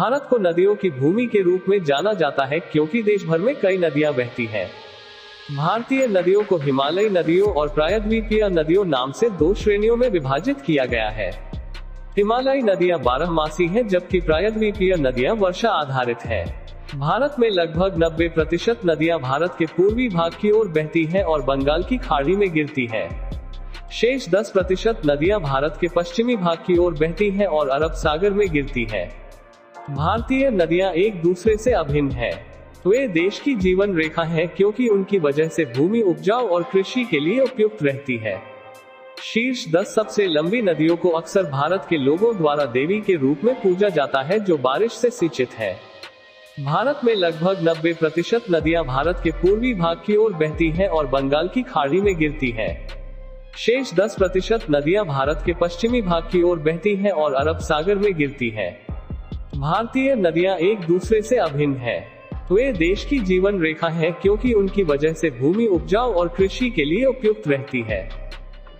भारत को नदियों की भूमि के रूप में जाना जाता है क्योंकि देश भर में कई नदियां बहती हैं। भारतीय नदियों को हिमालयी नदियों और प्रायद्वीपीय नदियों नाम से दो श्रेणियों में विभाजित किया गया है। हिमालयी नदियां बारहमासी हैं, जबकि प्रायद्वीपीय नदियां वर्षा आधारित हैं। भारत में लगभग 90% नदियां भारत के पूर्वी भाग की ओर बहती हैं और बंगाल की खाड़ी में गिरती हैं। शेष 10% नदियां भारत के पश्चिमी भाग की ओर बहती हैं और अरब सागर में गिरती हैं। भारतीय नदियां एक दूसरे से अभिन्न हैं। वे देश की जीवन रेखा हैं क्योंकि उनकी वजह से भूमि उपजाऊ और कृषि के लिए उपयुक्त रहती है। शीर्ष 10 सबसे लंबी नदियों को अक्सर भारत के लोगों द्वारा देवी के रूप में पूजा जाता है, जो बारिश से सिंचित है। भारत में लगभग 90% नदियां भारत के पूर्वी भाग की ओर बहती हैं और बंगाल की खाड़ी में गिरती हैं। शेष 10% नदियां भारत के पश्चिमी भाग की ओर बहती हैं और अरब सागर में गिरती हैं। भारतीय नदियां एक दूसरे से अभिन्न हैं। वे देश की जीवन रेखा हैं क्योंकि उनकी वजह से भूमि उपजाऊ और कृषि के लिए उपयुक्त रहती है।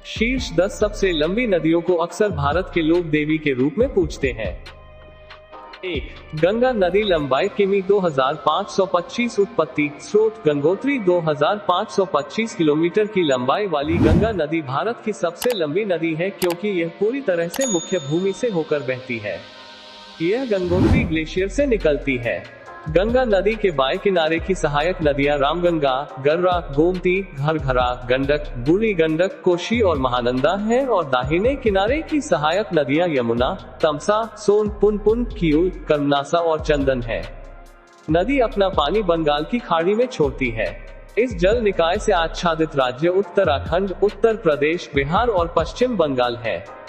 शीर्ष 10 सबसे लंबी नदियों को अक्सर भारत के लोग देवी के रूप में पूजते हैं। 1. गंगा नदी लंबाई किमी 2525 उत्पत्ति स्रोत गंगोत्री 2525 किलोमीटर की लंबाई वाली गंगा नदी भारत की सबसे लंबी नदी है क्योंकि यह पूरी तरह से मुख्य भूमि से होकर बहती है। यह गंगोत्री ग्लेशियर से निकलती है। गंगा नदी के बाएं किनारे की सहायक नदियां रामगंगा, गर्रा, गोमती, घरघरा, गंडक, बूढ़ी गंडक, कोशी और महानंदा हैं और दाहिने किनारे की सहायक नदियां यमुना, तमसा, सोन, पुनपुन, किऊल, कर्मनासा और चंदन है। नदी अपना पानी बंगाल की खाड़ी में छोड़ती है। इस जल निकाय से आच्छादित राज्य उत्तराखंड, उत्तर प्रदेश, बिहार और पश्चिम बंगाल है।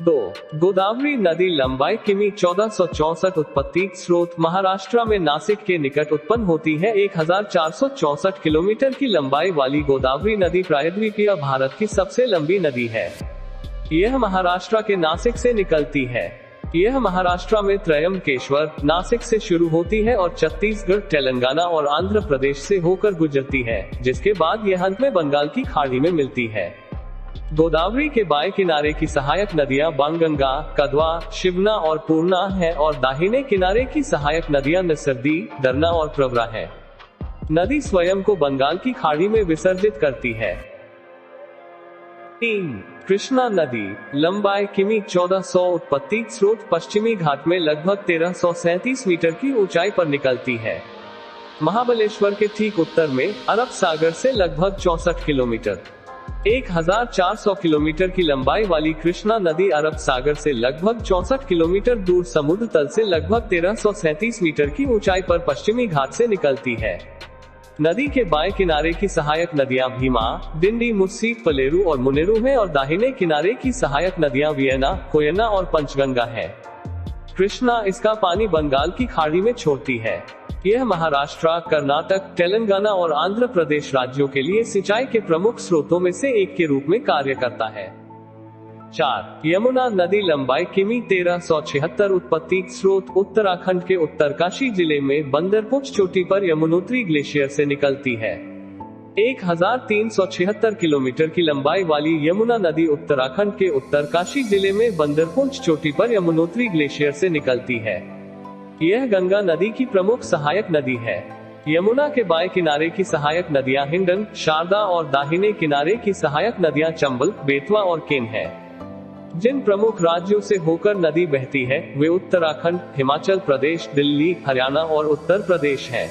2. गोदावरी नदी लंबाई किमी 1464 उत्पत्ति स्रोत महाराष्ट्र में नासिक के निकट उत्पन्न होती है। 1464 किलोमीटर की लंबाई वाली गोदावरी नदी प्रायद्वीपीय भारत की सबसे लंबी नदी है। यह महाराष्ट्र के नासिक से निकलती है। यह महाराष्ट्र में त्रयंबकेश्वर, नासिक से शुरू होती है और छत्तीसगढ़, तेलंगाना और आंध्र प्रदेश से होकर गुजरती है, जिसके बाद यह अंत में बंगाल की खाड़ी में मिलती है। गोदावरी के बाएं किनारे की सहायक नदियां बाणगंगा, कदवा, शिवना और पूर्णा हैं और दाहिने किनारे की सहायक नदियां निसर्दी, दरना और प्रवरा हैं। नदी स्वयं को बंगाल की खाड़ी में विसर्जित करती है। 3. कृष्णा नदी लंबाई किमी 1400 उत्पत्ति स्रोत पश्चिमी घाट में लगभग 1337 मीटर की ऊंचाई पर निकलती है। महाबलेश्वर के ठीक उत्तर में अरब सागर से लगभग 64 किलोमीटर। 1400 किलोमीटर की लंबाई वाली कृष्णा नदी अरब सागर से लगभग 64 किलोमीटर दूर समुद्र तल से लगभग 1337 मीटर की ऊंचाई पर पश्चिमी घाट से निकलती है। नदी के बाएं किनारे की सहायक नदियां भीमा, डिंडी, मुस्सी, पलेरू और मुनेरू हैं और दाहिने किनारे की सहायक नदियां वियना, कोयना और पंचगंगा हैं। कृष्णा इसका पानी बंगाल की खाड़ी में छोड़ती है। यह महाराष्ट्र, कर्नाटक, तेलंगाना और आंध्र प्रदेश राज्यों के लिए सिंचाई के प्रमुख स्रोतों में से एक के रूप में कार्य करता है। 4. यमुना नदी लंबाई किमी 1376 उत्पत्ति स्रोत उत्तराखंड के उत्तरकाशी जिले में बंदरपुर चोटी पर यमुनोत्री ग्लेशियर से निकलती है। 1376 किलोमीटर की लंबाई वाली यमुना नदी उत्तराखंड के उत्तरकाशी जिले में बंदरपुर चोटी पर यमुनोत्री ग्लेशियर से निकलती है। यह गंगा नदी की प्रमुख सहायक नदी है। यमुना के बाएं किनारे की सहायक नदियां हिंडन, शारदा और दाहिने किनारे की सहायक नदियां चंबल, बेतवा और केन हैं। जिन प्रमुख राज्यों से होकर नदी बहती है वे उत्तराखंड, हिमाचल प्रदेश, दिल्ली, हरियाणा और उत्तर प्रदेश हैं।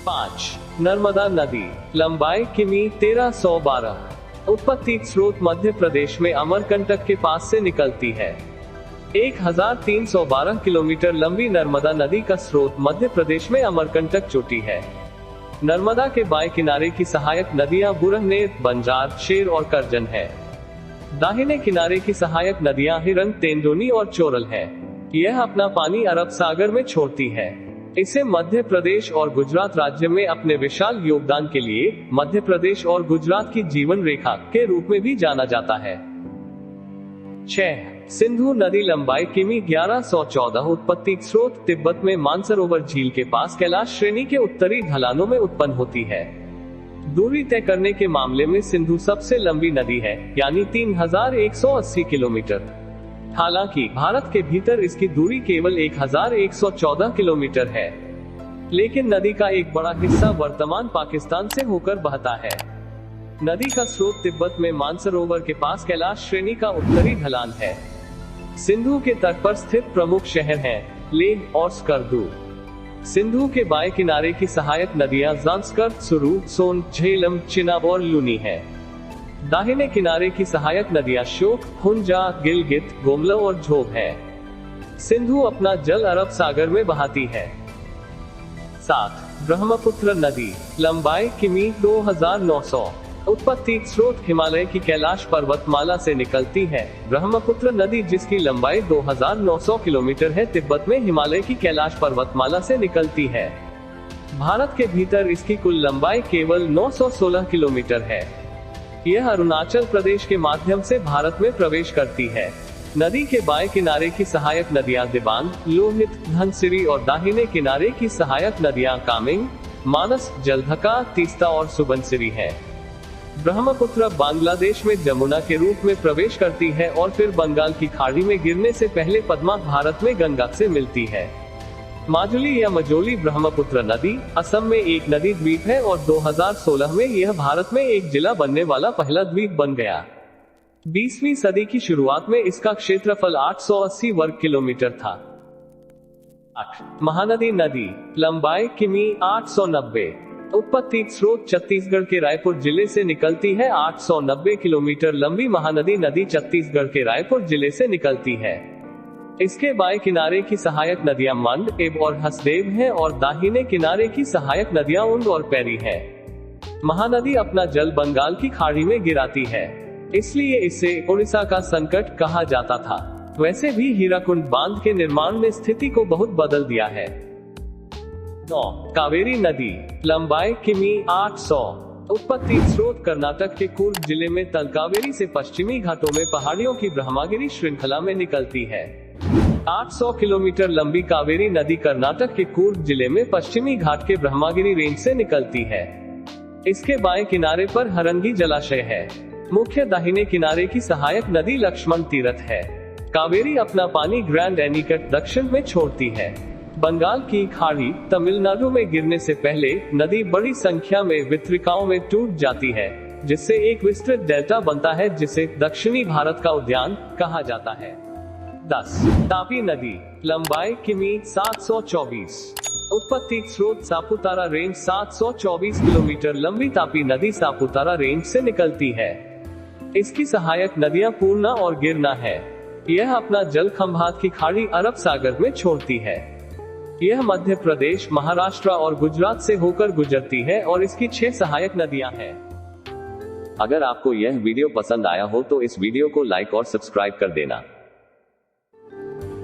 5. नर्मदा नदी लंबाई किमी 1312 उत्पत्ति स्रोत मध्य प्रदेश में अमरकंटक के पास से निकलती है। 1312 किलोमीटर लंबी नर्मदा नदी का स्रोत मध्य प्रदेश में अमरकंटक चोटी है। नर्मदा के बाएं किनारे की सहायक नदियां बुरहनेर, बंजार, शेर और करजन है। दाहिने किनारे की सहायक नदियां हिरन, तेंदोनी और चोरल है। यह अपना पानी अरब सागर में छोड़ती है। इसे मध्य प्रदेश और गुजरात राज्य में अपने विशाल योगदान के लिए मध्य प्रदेश और गुजरात की जीवन रेखा के रूप में भी जाना जाता है। 6. सिंधु नदी लंबाई किमी 1114 उत्पत्ति स्रोत तिब्बत में मानसरोवर झील के पास कैलाश श्रेणी के उत्तरी ढलानों में उत्पन्न होती है। दूरी तय करने के मामले में सिंधु सबसे लंबी नदी है, यानी 3180 किलोमीटर। हालांकि भारत के भीतर इसकी दूरी केवल 1114 किलोमीटर है, लेकिन नदी का एक बड़ा हिस्सा वर्तमान पाकिस्तान से होकर बहता है। नदी का स्रोत तिब्बत में मानसरोवर के पास कैलाश श्रेणी का उत्तरी ढलान है। सिंधु के तट पर स्थित प्रमुख शहर हैं लेह और स्कर्दू। सिंधु के बाएं किनारे की सहायक नदियां ज़ांस्कर, सुरू, सोन, झेलम, चिनाब और लूनी है। दाहिने किनारे की सहायक नदियां शोक, हुंजा, गिलगित, गोमला और झोब है। सिंधु अपना जल अरब सागर में बहाती है। 7. ब्रह्मपुत्र नदी, लंबाई किमी 2900। उत्पत्ति स्रोत हिमालय की कैलाश पर्वतमाला से निकलती है। ब्रह्मपुत्र नदी, जिसकी लंबाई 2900 किलोमीटर है, तिब्बत में हिमालय की कैलाश पर्वतमाला से निकलती है। भारत के भीतर इसकी कुल लंबाई केवल 916 किलोमीटर है। यह अरुणाचल प्रदेश के माध्यम से भारत में प्रवेश करती है। नदी के बाएं किनारे की सहायक नदियां दिबांग, लोहित, धनसिरी और दाहिने किनारे की सहायक नदियां कामेंग, मानस, जलढका, तीस्ता और सुबनसिरी है। ब्रह्मपुत्र बांग्लादेश में जमुना के रूप में प्रवेश करती है और फिर बंगाल की खाड़ी में गिरने से पहले पद्मा भारत में गंगा से मिलती है। माजुली या मजोली ब्रह्मपुत्र नदी असम में एक नदी द्वीप है और 2016 में यह भारत में एक जिला बनने वाला पहला द्वीप बन गया। 20वीं सदी की शुरुआत में इसका क्षेत्रफल 880 वर्ग किलोमीटर था। 8. महानदी नदी, लंबाई किमी 890। उत्पत्ति स्रोत छत्तीसगढ़ के रायपुर जिले से निकलती है। 890 किलोमीटर लंबी महानदी नदी छत्तीसगढ़ के रायपुर जिले से निकलती है। इसके बाएं किनारे की सहायक नदियां मंड, एब और हसदेव हैं और दाहिने किनारे की सहायक नदियां उंड और पैरी है। महानदी अपना जल बंगाल की खाड़ी में गिराती है, इसलिए इसे उड़ीसा का संकट कहा जाता था। वैसे भी हीराकुंड बांध के निर्माण ने स्थिति को बहुत बदल दिया है। 9. कावेरी नदी, लंबाई किमी 800। उत्पत्ति स्रोत कर्नाटक के कूर्ग जिले में तलकावेरी से पश्चिमी घाटों में पहाड़ियों की ब्रह्मगिरी श्रृंखला में निकलती है। 800 किलोमीटर लंबी कावेरी नदी कर्नाटक के कूर्ग जिले में पश्चिमी घाट के ब्रह्मगिरी रेंज से निकलती है। इसके बाएं किनारे पर हरंगी जलाशय है। मुख्य दाहिने किनारे की सहायक नदी लक्ष्मण तीरथ है। कावेरी अपना पानी ग्रैंड एनीकट दक्षिण में छोड़ती है। बंगाल की खाड़ी, तमिलनाडु में गिरने से पहले नदी बड़ी संख्या में वितरिकाओं में टूट जाती है, जिससे एक विस्तृत डेल्टा बनता है जिसे दक्षिणी भारत का उद्यान कहा जाता है। 10. तापी नदी, लंबाई किमी 724। उत्पत्ति स्रोत सापुतारा रेंज। 724 किलोमीटर लंबी तापी नदी सापुतारा रेंज से निकलती है। इसकी सहायक नदियां पूर्णा और गिरना है। यह अपना जल खंभात की खाड़ी अरब सागर में छोड़ती है। यह मध्य प्रदेश, महाराष्ट्र और गुजरात से होकर गुजरती है और इसकी 6 सहायक नदियां हैं। अगर आपको यह वीडियो पसंद आया हो तो इस वीडियो को लाइक और सब्सक्राइब कर देना।